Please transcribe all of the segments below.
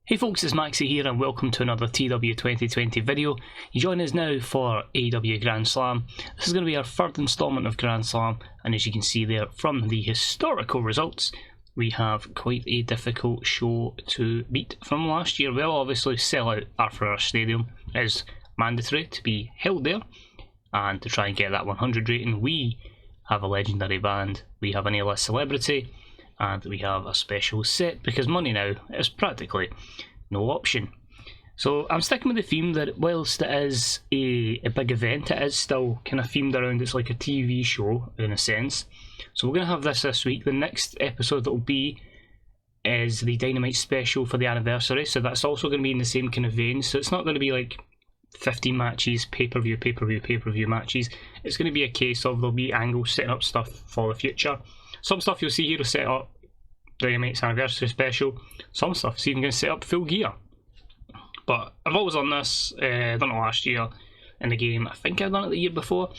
Hey folks, it's Maxie here and welcome to another TEW2020 video. You join us now for AEW Grand Slam. This is going to be our third installment of Grand Slam, and as you can see there from the historical results, we have quite a difficult show to beat from last year. We'll obviously sell out Arthur Ashe Stadium. It is mandatory to be held there, and to try and get that 100 rating we have a legendary band, we have an A-list celebrity, and we have a special set because money now is practically no option. So I'm sticking with the theme that whilst it is a big event, it is still kind of themed around, it's like a TV show in a sense. So we're going to have this week. The next episode that will be is the Dynamite special for the anniversary, so that's also going to be in the same kind of vein. So it's not going to be like 15 matches, pay-per-view matches. It's going to be a case of there'll be angles setting up stuff for the future. Some stuff you'll see here will set up Dynamite's anniversary special. Some stuff is even going to set up Full Gear. But I've always done this, done it last year in the game. I think I've done it the year before,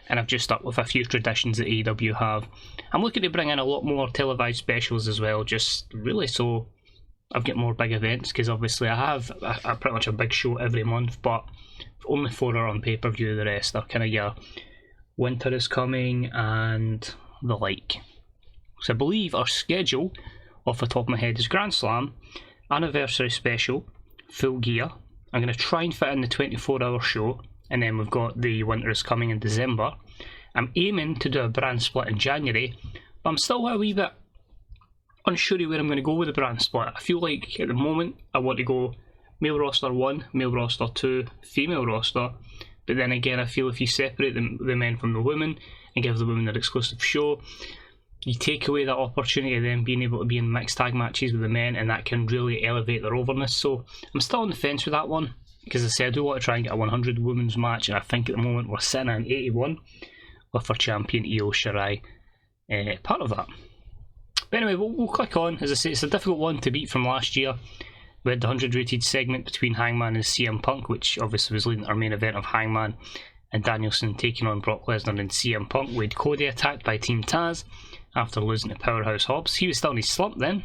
and I've just stuck with a few traditions that AEW have. I'm looking to bring in a lot more televised specials as well, just really so I've got more big events, because obviously I have a pretty much a big show every month, but only 4 are on pay-per-view. The rest are kind of your Winter is Coming and the like. So I believe our schedule, off the top of my head, is Grand Slam, Anniversary Special, Full Gear. I'm going to try and fit in the 24-hour show, and then we've got the Winter is Coming in December. I'm aiming to do a brand split in January, but I'm still a wee bit unsure where I'm going to go with the brand split. I feel like at the moment I want to go male roster 1, male roster 2, female roster, but then again I feel if you separate the men from the women and give the women their exclusive show, you take away that opportunity of them being able to be in mixed tag matches with the men, and that can really elevate their overness. So I'm still on the fence with that one, because as I said, I do want to try and get a 100 women's match, and I think at the moment we're sitting at an 81 with our champion Io Shirai part of that. But anyway, we'll click on. As I say, it's a difficult one to beat from last year. We had the 100 rated segment between Hangman and CM Punk, which obviously was leading our main event of Hangman and Danielson taking on Brock Lesnar and CM Punk. We had Cody attacked by Team Taz after losing to Powerhouse Hobbs. He was still in his slump then.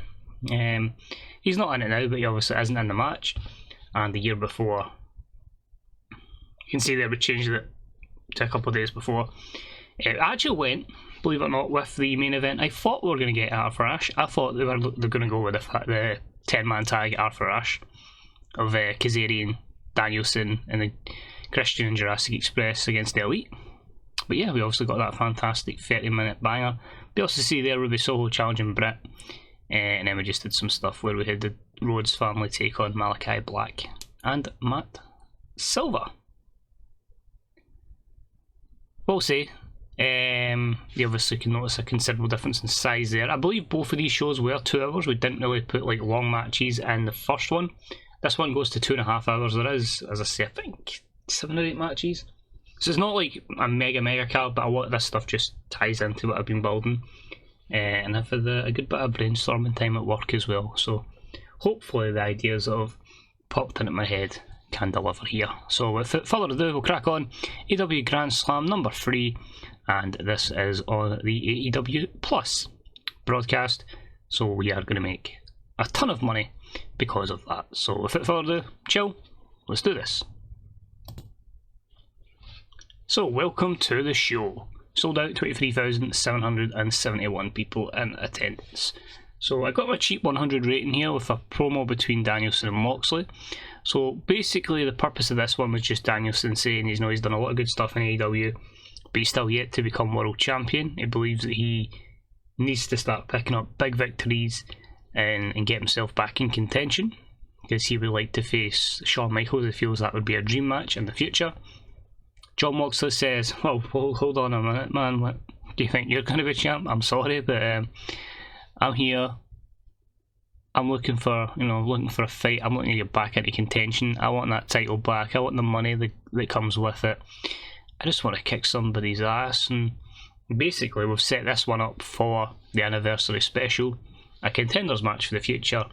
He's not in it now, but he obviously isn't in the match. And the year before, you can see they would changed it to a couple of days before. It actually went, believe it or not, with the main event. I thought we were going to get Arthur Ashe. I thought they're going to go with the 10-man tag Arthur Ashe of Kazarian, Danielson, and the Christian and Jurassic Express against the Elite. But yeah, we obviously got that fantastic 30-minute banger. We also see there Ruby Soho challenging Britt, and then we just did some stuff where we had the Rhodes family take on Malachi Black and Matt Silva. We'll see. You obviously can notice a considerable difference in size there. I believe both of these shows were 2 hours. We didn't really put like long matches in the first one. This one goes to 2.5 hours. There is, as I say, I think 7 or 8 matches. So it's not like a mega card, but a lot of this stuff just ties into what I've been building. And I've had a good bit of brainstorming time at work as well. So hopefully the ideas that have popped into my head can deliver here. So without further ado, we'll crack on. AEW Grand Slam number 3, and this is on the AEW Plus broadcast. So we are going to make a ton of money because of that. So without further ado, chill, let's do this. So welcome to the show. Sold out, 23,771 people in attendance. So I got my cheap 100 rating here with a promo between Danielson and Moxley. So basically the purpose of this one was just Danielson saying he's done a lot of good stuff in AEW, but he's still yet to become world champion. He believes that he needs to start picking up big victories and get himself back in contention, because he would like to face Shawn Michaels. He feels that would be a dream match in the future. John Moxley says, well, hold on a minute, man, what, do you think you're going to be champ? I'm sorry, but I'm here. I'm looking for a fight. I'm looking to get back into contention. I want that title back. I want the money that comes with it. I just want to kick somebody's ass. And basically, we've set this one up for the anniversary special, a contenders match for the future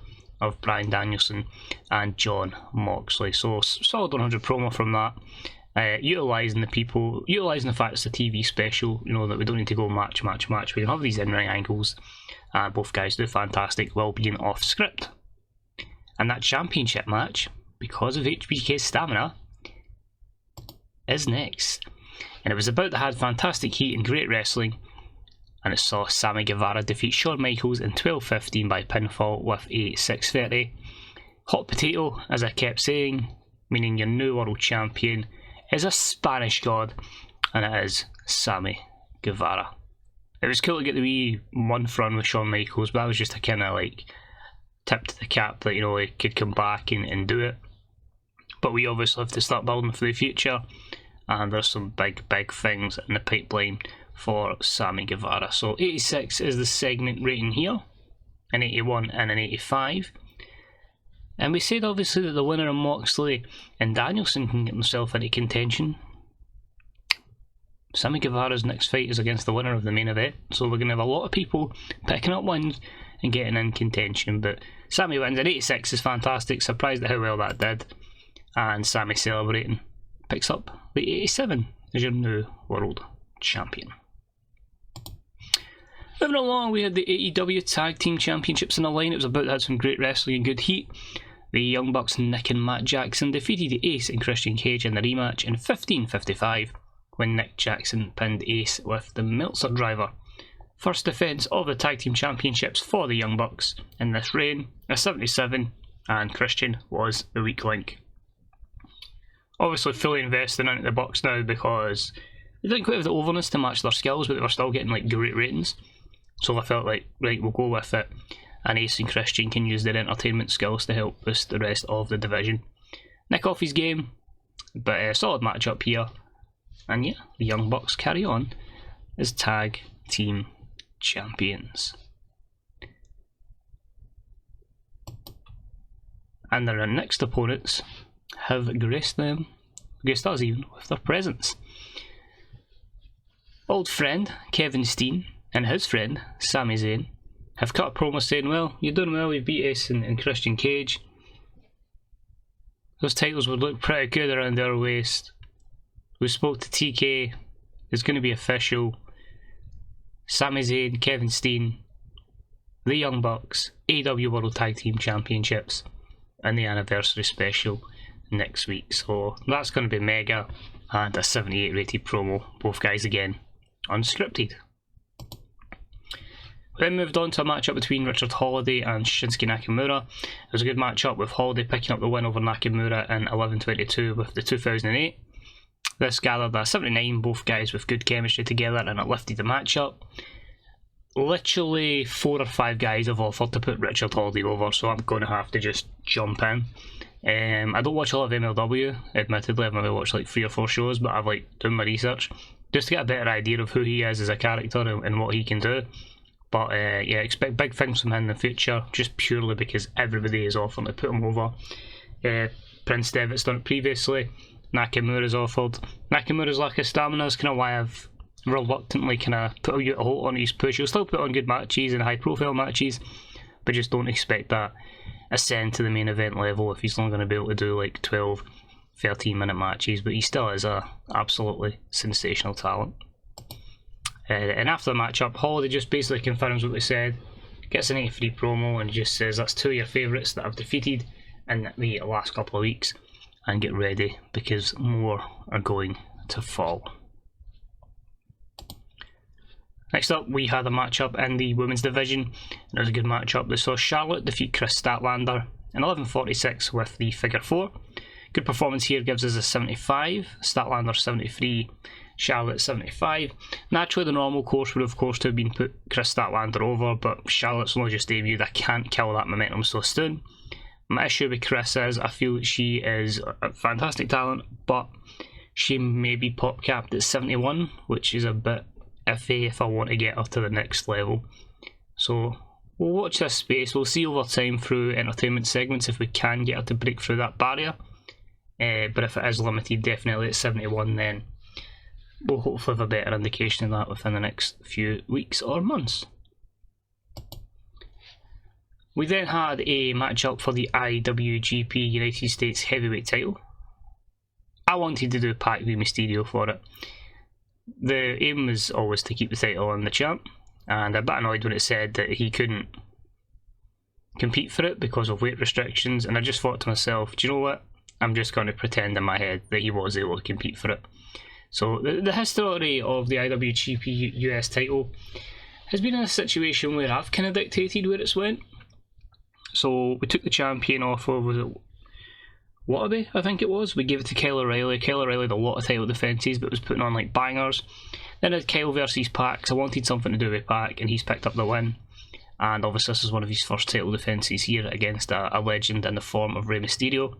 of Bryan Danielson and John Moxley. So solid 100 promo from that. Utilising the fact it's a TV special, that we don't need to go match. We can have these in-ring angles. Both guys do fantastic while being off script. And And that championship match, because of HBK's stamina, is next. And it was about that had fantastic heat and great wrestling, and it saw Sammy Guevara defeat Shawn Michaels in 12:15 by pinfall with a 6:30. Hot potato, as I kept saying, meaning your new world champion is a Spanish god, and it is Sammy Guevara. It was cool to get the wee month run with Shawn Michaels, but that was just a kind of like tip to the cap that, you know, he could come back and do it. But we obviously have to start building for the future, and there's some big things in the pipeline for Sammy Guevara. So 86 is the segment rating here, an 81 and an 85. And we said obviously that the winner of Moxley and Danielson can get himself into contention. Sammy Guevara's next fight is against the winner of the main event, so we're going to have a lot of people picking up wins and getting in contention. But Sammy wins, and 86 is fantastic, surprised at how well that did. And Sammy celebrating, picks up the 87 as your new world champion. Moving along, we had the AEW Tag Team Championships in the line. It was about to have some great wrestling and good heat. The Young Bucks, Nick and Matt Jackson, defeated Ace and Christian Cage in the rematch in 15:55 when Nick Jackson pinned Ace with the Meltzer driver. First defence of the Tag Team Championships for the Young Bucks in this reign, a 77, and Christian was the weak link. Obviously fully invested into the Bucks now because they didn't quite have the overness to match their skills, but they were still getting like great ratings. So I felt like, right, we'll go with it, and Ace and Christian can use their entertainment skills to help boost the rest of the division. Nick off his game, but a solid matchup here. And yeah, the Young Bucks carry on as Tag Team Champions. And their next opponents have graced us even with their presence. Old friend Kevin Steen and his friend Sami Zayn have cut a promo saying, well, you're doing well, we've beat Ace and Christian Cage. Those titles would look pretty good around their waist. We spoke to TK, it's going to be official. Sami Zayn, Kevin Steen, the Young Bucks, AEW World Tag Team Championships, and the anniversary special next week. So that's going to be mega, and a 78 rated promo, both guys again, unscripted. We then moved on to a matchup between Richard Holliday and Shinsuke Nakamura. It was a good matchup with Holliday picking up the win over Nakamura in 11:22 with the 2008. This gathered a 79, both guys with good chemistry together, and it lifted the matchup. Literally 4 or 5 guys have offered to put Richard Holliday over, so I'm going to have to just jump in. I don't watch a lot of MLW, admittedly. I've maybe watched like 3 or 4 shows, but I've like done my research just to get a better idea of who he is as a character and what he can do. But yeah, expect big things from him in the future, just purely because everybody is offering to put him over. Prince Devitt's done it previously. Nakamura's offered. Nakamura's lack of stamina is kind of why I've reluctantly kind of put a hold on his push. He'll still put on good matches and high profile matches, but just don't expect that ascend to the main event level if he's not going to be able to do like 12, 13 minute matches. But he still is a absolutely sensational talent. And after the matchup, Holliday just basically confirms what they said, gets an 83 promo, and just says that's 2 of your favourites that I've defeated in the last couple of weeks, and get ready because more are going to fall. Next up, we had a matchup in the women's division, and it was a good matchup. They saw Charlotte defeat Chris Statlander in 11:46 with the figure 4. Good performance here, gives us a 75, Statlander 73, Charlotte 75. Naturally, the normal course would of course have been put Chris Statlander over, but Charlotte's only just debuted. I can't kill that momentum so soon. My issue with Chris is I feel she is a fantastic talent, but she may be pop capped at 71, which is a bit iffy if I want to get her to the next level. So we'll watch this space. We'll see over time through entertainment segments if we can get her to break through that barrier. But if it is limited definitely at 71, then we'll hopefully have a better indication of that within the next few weeks or months. We then had a matchup for the Iwgp United States Heavyweight title. I wanted to do Pac Rey Mysterio for it. The aim was always to keep the title on the champ, and I'm a bit annoyed when it said that he couldn't compete for it because of weight restrictions, and I just thought to myself, do you know what? I'm just going to pretend in my head that he was able to compete for it. So the history of the IWGP US title has been in a situation where I've kind of dictated where it's went. So we took the champion off of, was it Waterby, I think it was. We gave it to Kyle O'Reilly. Kyle O'Reilly had a lot of title defences, but was putting on like bangers. Then I had Kyle versus Pac, because I wanted something to do with Pac, and he's picked up the win. And obviously this is one of his first title defences here against a legend in the form of Rey Mysterio.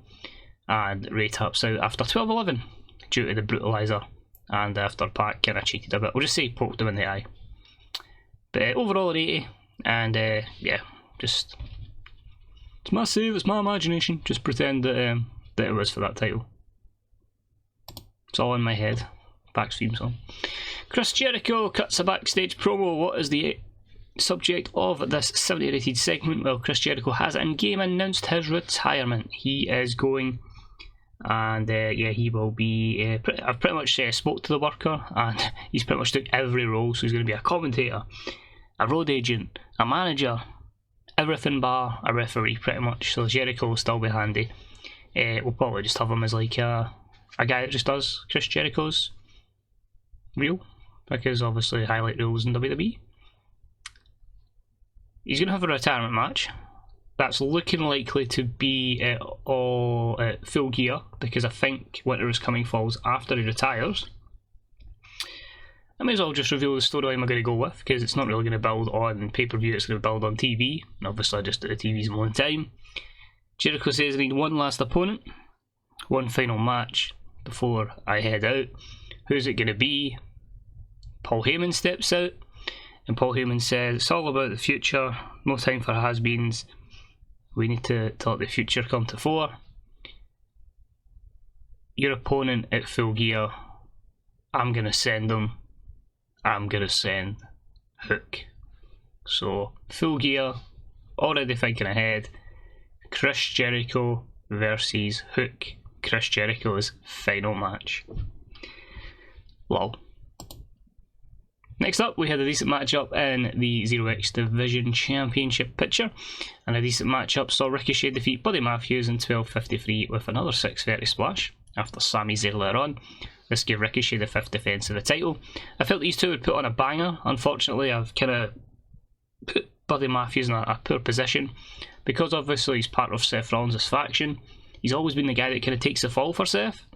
And Rey taps out after 12-11 due to the brutaliser, and after Pac kind of cheated a bit. We'll just say poked him in the eye. But overall an 80, and yeah, just... It's my save, it's my imagination. Just pretend that it was for that title. It's all in my head. Pac's theme song. Chris Jericho cuts a backstage promo. What is the subject of this 70 rated segment? Well, Chris Jericho has in-game announced his retirement. He is going, and yeah, he will be... I've pretty much spoke to the worker, and he's pretty much took every role. So he's going to be a commentator, a road agent, a manager, everything bar a referee pretty much. So Jericho will still be handy. We'll probably just have him as like a guy that just does Chris Jericho's reel, because obviously highlight reels in WWE. He's going to have a retirement match. That's looking likely to be all Full Gear, because I think Winter is Coming falls after he retires. I may as well just reveal the storyline I'm going to go with, because it's not really going to build on pay-per-view, it's going to build on TV, and obviously just at the TV's my own time. Jericho says I need one last opponent, one final match before I head out. Who's it going to be? Paul Heyman steps out, and Paul Heyman says it's all about the future, no time for has-beens, we need to let the future come to fore. Your opponent at Full Gear, I'm going to send them. I'm going to send Hook. So, Full Gear, already thinking ahead. Chris Jericho versus Hook. Chris Jericho's final match. Lol. Next up, we had a decent matchup in the 0x Division Championship picture. And a decent matchup saw Ricochet defeat Buddy Matthews in 12:53 with another 6:30 splash after Sammy's earlier on. This gave Ricochet the 5th defence of the title. I felt these two would put on a banger. Unfortunately, I've kind of put Buddy Matthews in a poor position, because obviously he's part of Seth Rollins' faction. He's always been the guy that kind of takes the fall for Seth.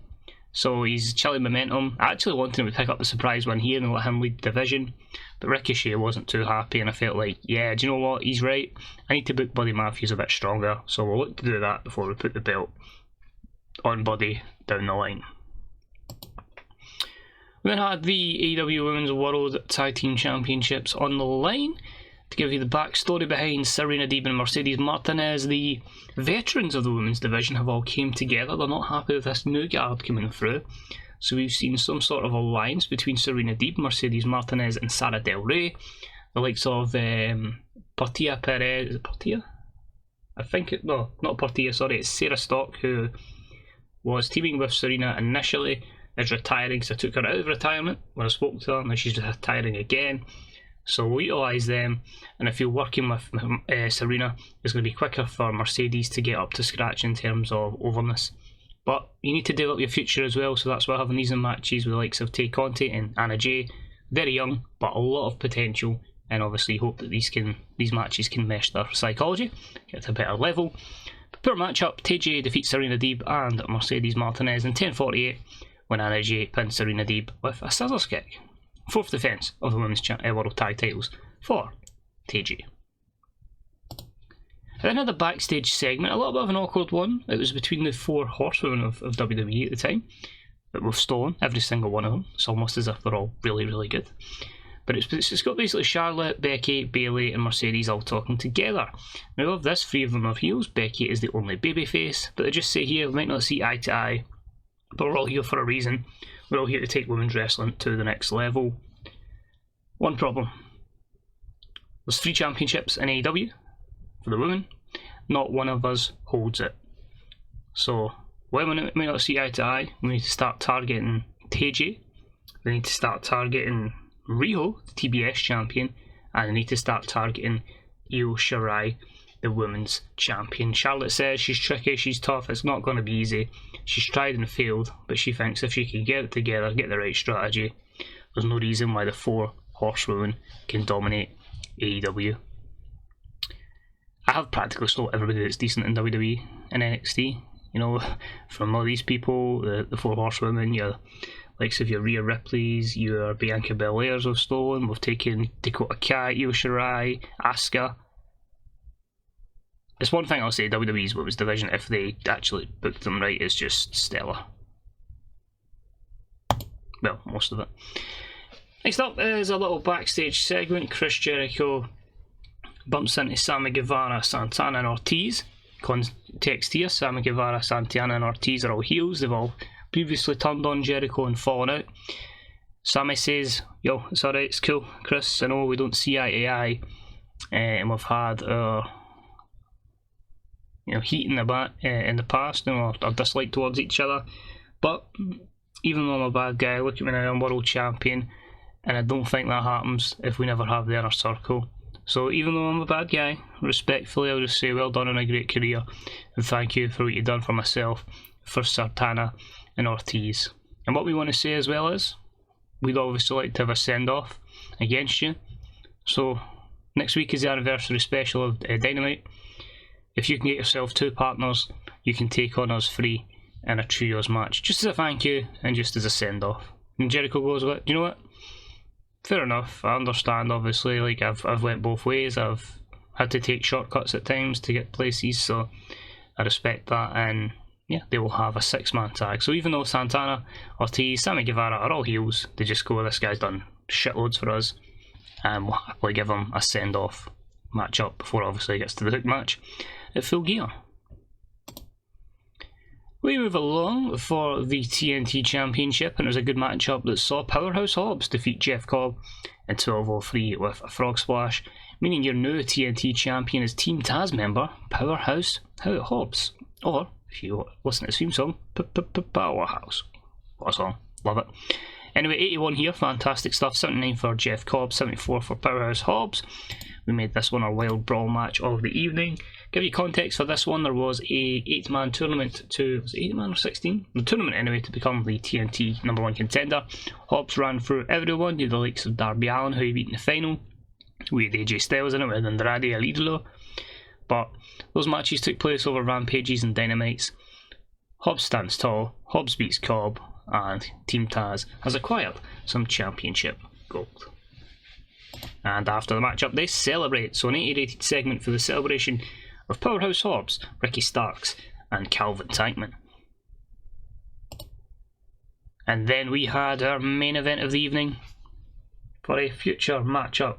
So he's chilling momentum. I actually wanted him to pick up the surprise win here and let him lead the division, but Ricochet wasn't too happy, and I felt like, yeah, do you know what, he's right. I need to book Buddy Matthews a bit stronger, so we'll look to do that before we put the belt on Buddy down the line. We then had the AEW Women's World Tag Team Championships on the line. To give you the backstory behind Serena Deeb and Mercedes Martinez, the veterans of the women's division have all came together. They're not happy with this new guard coming through. So we've seen some sort of alliance between Serena Deeb, Mercedes Martinez and Sara Del Rey. The likes of Portia Perez, is it Portia? I think it, no, not Portia, sorry, it's Sarah Stock, who was teaming with Serena initially, is retiring, so I took her out of retirement when I spoke to her, and she's retiring again. So we'll utilise them, and I feel working with Serena is going to be quicker for Mercedes to get up to scratch in terms of overness. But you need to develop your future as well, so that's why having these in matches with the likes of Tay Conti and Anna Jay. Very young, but a lot of potential, and obviously hope that these matches can mesh their psychology, get to a better level. But poor matchup, TayJay defeats Serena Deeb and Mercedes Martinez in 10:48 when Anna Jay pins Serena Deeb with a scissors kick. 4th defence of the Women's World Tag Titles for TayJay. Then had a backstage segment, a little bit of an awkward one. It was between the 4 horsewomen of WWE at the time, but we've stolen every single one of them. It's almost as if they're all really, really good. But it's got basically Charlotte, Becky, Bayley and Mercedes all talking together. Now of this, 3 of them are heels. Becky is the only babyface, but they just say here, we might not see eye to eye, but we're all here for a reason. We're all here to take women's wrestling to the next level. One problem. There's 3 championships in AEW for the women. Not one of us holds it. So, while we may not see eye to eye, we need to start targeting TayJay. We need to start targeting Riho, the TBS champion. And we need to start targeting Io Shirai, the women's champion. Charlotte says she's tricky, she's tough, it's not going to be easy. She's tried and failed, but she thinks if she can get it together, get the right strategy, there's no reason why the 4 horsewomen can dominate AEW. I have practically stole everybody that's decent in WWE and NXT. You know, from all these people, the 4 horsewomen, your likes of your Rhea Ripley's, your Bianca Belairs we've stolen. We've taken Dakota Kai, Io Shirai, Asuka. It's one thing I'll say, WWE's women's division, if they actually booked them right, is just stellar. Well, most of it. Next up is a little backstage segment. Chris Jericho bumps into Sammy Guevara, Santana and Ortiz. Context here, Sammy Guevara, Santana and Ortiz are all heels. They've all previously turned on Jericho and fallen out. Sammy says, yo, it's alright, it's cool, Chris, I know we don't see eye to eye, and we've had heat in the past, our dislike towards each other, but even though I'm a bad guy, look at me now, I'm world champion, and I don't think that happens if we never have the inner circle. So even though I'm a bad guy, respectfully I'll just say well done on a great career, and thank you for what you've done for myself, for Santana and Ortiz. And what we want to say as well is, we'd obviously like to have a send-off against you. So next week is the anniversary special of Dynamite. If you can get yourself 2 partners, you can take on us free in a trios match, just as a thank you and just as a send-off. And Jericho goes with it, you know what? Fair enough, I understand obviously, like I've went both ways, I've had to take shortcuts at times to get places, so I respect that, and yeah, they will have a 6-man tag. So even though Santana, Ortiz, Sammy Guevara are all heels, they just go, this guy's done shitloads for us, and we'll happily give him a send-off match-up before obviously he gets to the hook match at Full Gear. We move along for the TNT Championship, and it was a good match-up that saw Powerhouse Hobbs defeat Jeff Cobb in 12:03 with a frog splash, meaning your new TNT champion is Team Taz member Powerhouse Hobbs, or if you listen to the theme song, Powerhouse. What a song, love it. Anyway, 81 here, fantastic stuff. 79 for Jeff Cobb, 74 for Powerhouse Hobbs. We made this one our wild brawl match of the evening. Give you context for this one, there was a 8-man tournament to, was it 8-man or 16? The tournament anyway, to become the TNT number 1 contender. Hobbs ran through everyone, you had the likes of Darby Allin, who he beat in the final. We had AJ Styles in it with Andrade El Idolo. But those matches took place over Rampages and Dynamites. Hobbs stands tall, Hobbs beats Cobb, and Team Taz has acquired some championship gold. And after the matchup they celebrate, so an 80-rated segment for the celebration of Powerhouse Hobbs, Ricky Starks and Calvin Tankman. And then we had our main event of the evening for a future matchup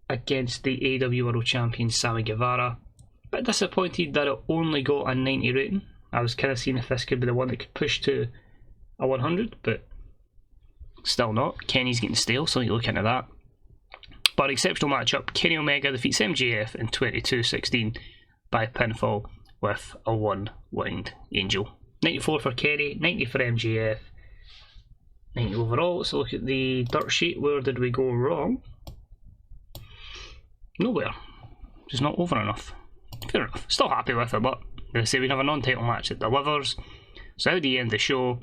against the AEW World Champion Sammy Guevara. A bit disappointed that it only got a 90 rating. I was kind of seeing if this could be the one that could push to a 100, but still not. Kenny's getting stale, so you look into that. But exceptional matchup, Kenny Omega defeats MJF in 22-16 by pinfall with a one-winged angel. 94 for Kenny, 90 for MJF, 90 overall. Let's look at the dirt sheet. Where did we go wrong? Nowhere. Just not over enough. Fair enough. Still happy with it, but they say we have a non-title match that delivers. So how do you end the show?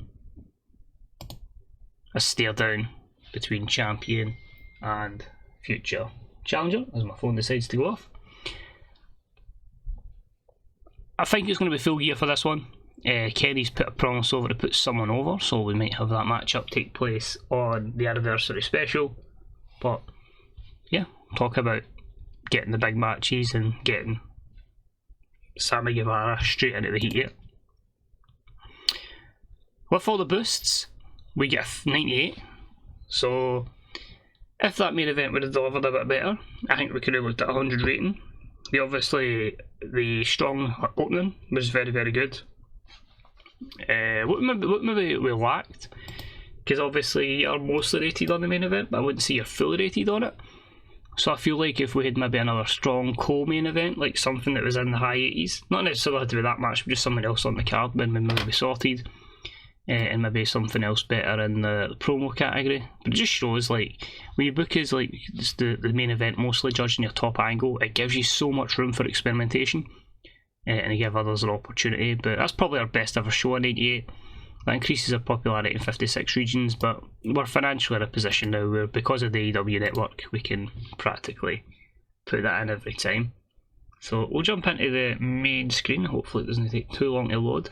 A stare down between champion and future challenger, as my phone decides to go off. I think it's going to be Full Gear for this one. Kenny's put a promise over to put someone over, so we might have that matchup take place on the anniversary special. But yeah, talk about getting the big matches and getting Sammy Guevara straight into the heat here. With all the boosts, we get a 98. So if that main event would have delivered a bit better, I think we could have looked at a 100 rating. The strong opening was very, very good. What maybe we lacked, because obviously you're mostly rated on the main event, but I wouldn't say you're fully rated on it. So I feel like if we had maybe another strong co-main event, like something that was in the high 80s, not necessarily had to be that match, but just someone else on the card, then maybe we sorted. and maybe something else better in the promo category. But it just shows, like, when you book as like just the main event, mostly judging your top angle, it gives you so much room for experimentation, and you give others an opportunity. But that's probably our best ever show in 88. That increases our popularity in 56 regions, but we're financially in a position now where, because of the AEW network, we can practically put that in every time. So we'll jump into the main screen. Hopefully it doesn't take too long to load.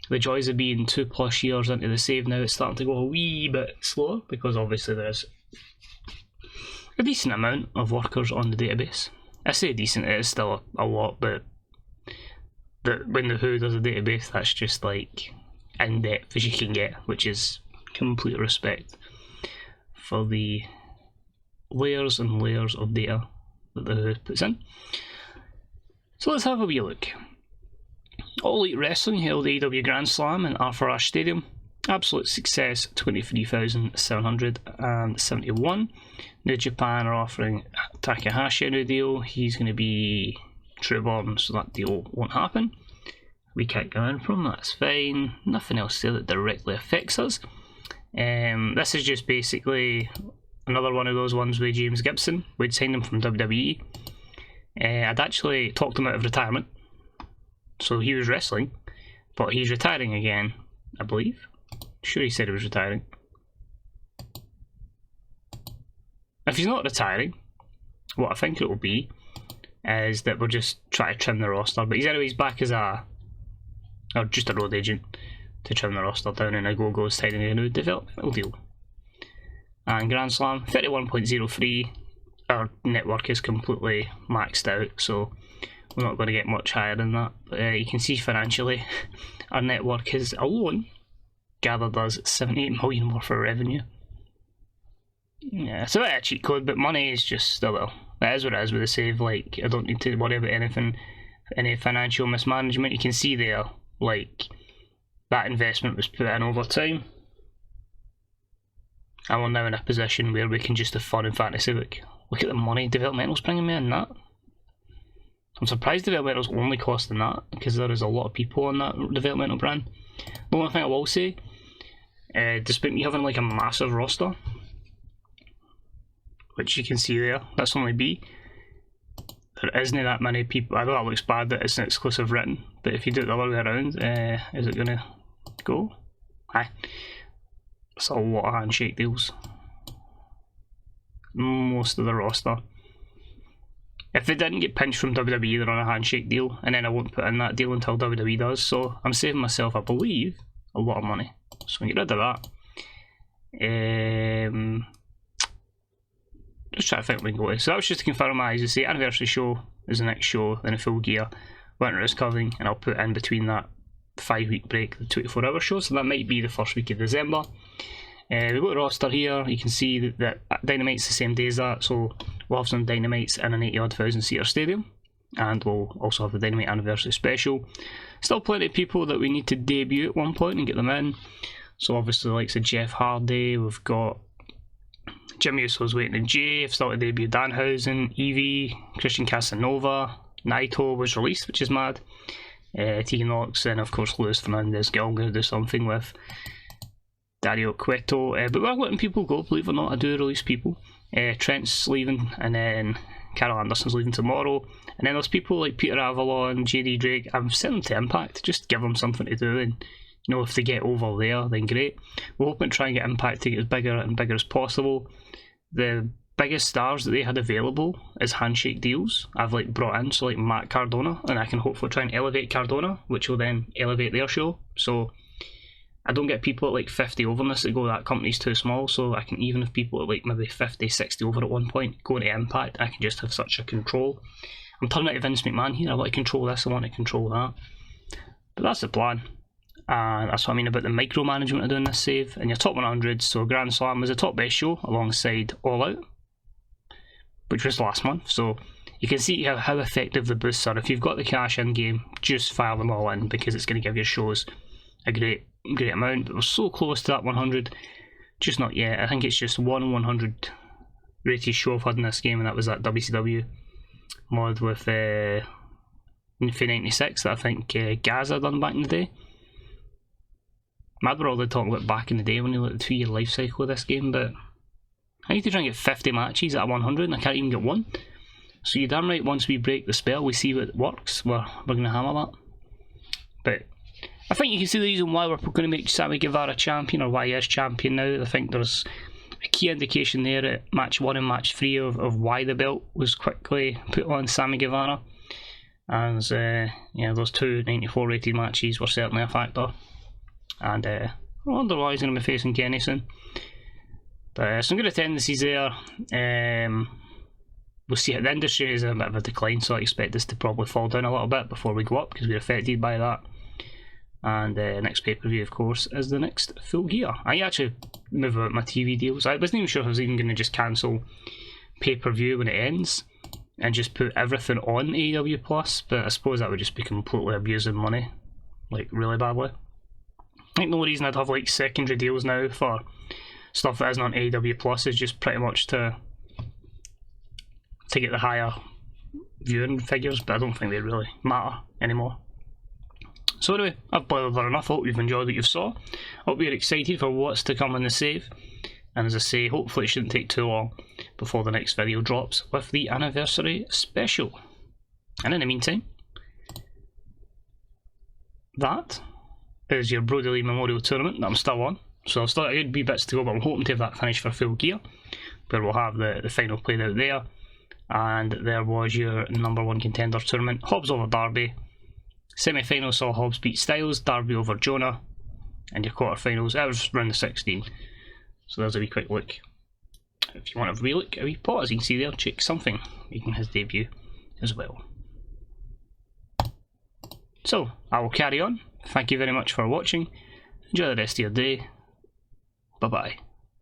The joys of being 2+ years into the save now, it's starting to go a wee bit slower, because obviously there's a decent amount of workers on the database. I say decent, it is still a lot, but when the Who does a database, that's just like in depth as you can get, which is complete respect for the layers and layers of data that the Who puts in. So let's have a wee look. All Elite Wrestling held AEW Grand Slam in Arthur Ashe Stadium. Absolute success, 23,771. New Japan are offering Takahashi a new deal. He's going to be Trueborn, so that deal won't happen. We can't go in from, that's fine. Nothing else there that directly affects us. This is just basically another one of those ones with James Gibson. We'd signed him from WWE. I'd actually talked him out of retirement. So he was wrestling, but he's retiring again, I believe. Sure, he said he was retiring. If he's not retiring, what I think it will be is that we'll just try to trim the roster. But he's back as just a road agent to trim the roster down, and Go-Go's signing a new developmental deal. And Grand Slam 31.03. Our network is completely maxed out, so we're not going to get much higher than that. But you can see financially, our network has alone gathered us 78 million worth of revenue. Yeah, it's a bit of a cheat code, but money is just, oh well, that is what it is with the save. Like, I don't need to worry about anything, any financial mismanagement. You can see there, like, that investment was put in over time, and we're now in a position where we can just have fun in Fantasy. Look at the money developmental's bringing me in that. I'm surprised developmental's only costing that, because there is a lot of people on that developmental brand. The only thing I will say, despite me having like a massive roster, which you can see there, that's only B, there isn't that many people. I know that looks bad that it's an exclusive written, but if you do it the other way around, is it going to go? Aye. It's a lot of handshake deals. Most of the roster. If they didn't get pinched from WWE, they're on a handshake deal, and then I won't put in that deal until WWE does, so I'm saving myself, I believe, a lot of money. So we can get rid of that. Just trying to think where we can go to. So that was just to confirm my, as you say, anniversary show is the next show in a full gear. Winter is coming, and I'll put in between that 5-week break the 24-hour show, so that might be the first week of December. We've got the roster here. You can see that Dynamite's the same day as that, so we'll have some Dynamites in an 80,000 seater stadium, and we'll also have the Dynamite anniversary special. Still plenty of people that we need to debut at one point and get them in. So obviously the likes of Jeff Hardy, we've got Jimmy Uso's waiting in Jay, I've started to debut Danhausen, Evie, Christian Casanova, Naito was released, which is mad. Tegan Knox, and of course Luis Fernandez, I'm going to do something with. Dario Cueto, but we're letting people go, believe it or not. I do release people. Trent's leaving, and then Carol Anderson's leaving tomorrow, and then there's people like Peter Avalon, JD Drake. I'm sending them to Impact, just give them something to do, and you know, if they get over there, then great. We're hoping to try and get Impact to get as bigger and bigger as possible. The biggest stars that they had available as handshake deals I've like brought in, so like Matt Cardona, and I can hopefully try and elevate Cardona, which will then elevate their show. So I don't get people at like 50 over in this that go, that company's too small, so I can, even if people at like maybe 50, 60 over at one point go into Impact, I can just have such a control. I'm turning into Vince McMahon here. I want to control this, I want to control that. But that's the plan. And that's what I mean about the micromanagement of doing this save. And your top 100, so Grand Slam was the top best show alongside All Out, which was last month. So you can see how effective the boosts are. If you've got the cash in game, just file them all in, because it's going to give your shows a great amount. But we're so close to that 100, just not yet. I think it's just one 100 rated show I've had in this game, and that was that WCW mod with for 96 that I think Gaza done back in the day. Mad we're all talking about back in the day when you look at the 2-year life cycle of this game, but I need to try and get 50 matches out of 100 and I can't even get one. So you're damn right, once we break the spell, we see what works, we're going to hammer that. But I think you can see the reason why we're going to make Sammy Guevara champion, or why he is champion now. I think there's a key indication there at match 1 and match 3 of why the belt was quickly put on Sammy Guevara. As yeah, those 2 94 rated matches were certainly a factor. And I wonder why he's going to be facing Kenny soon. But some good tendencies there. We'll see it. The industry is in a bit of a decline, so I expect this to probably fall down a little bit before we go up, because we're affected by that. And next pay-per-view, of course, is the next Full Gear. I actually move about my TV deals. I wasn't even sure if I was even going to just cancel pay-per-view when it ends and just put everything on AEW Plus, but I suppose that would just be completely abusing money, like really badly. I think the only reason I'd have like secondary deals now for stuff that isn't on AEW Plus is just pretty much to get the higher viewing figures, but I don't think they really matter anymore. So anyway, I've bothered enough. I hope you've enjoyed what you saw. I hope you're excited for what's to come in the save. And as I say, hopefully it shouldn't take too long before the next video drops with the anniversary special. And in the meantime, that is your Brody Lee Memorial Tournament that I'm still on. So I've still got a good wee bits to go, but I'm hoping to have that finished for Full Gear, where we'll have the final played out there. And there was your #1 contender tournament. Hobbs over Darby. Semi-final saw Hobbs beat Styles, Darby over Jonah. And your quarterfinals, that was round the 16. So there's a wee quick look. If you want to relook, a wee pause, you can see there, Chick Something making his debut as well. So, I will carry on. Thank you very much for watching. Enjoy the rest of your day. Bye bye.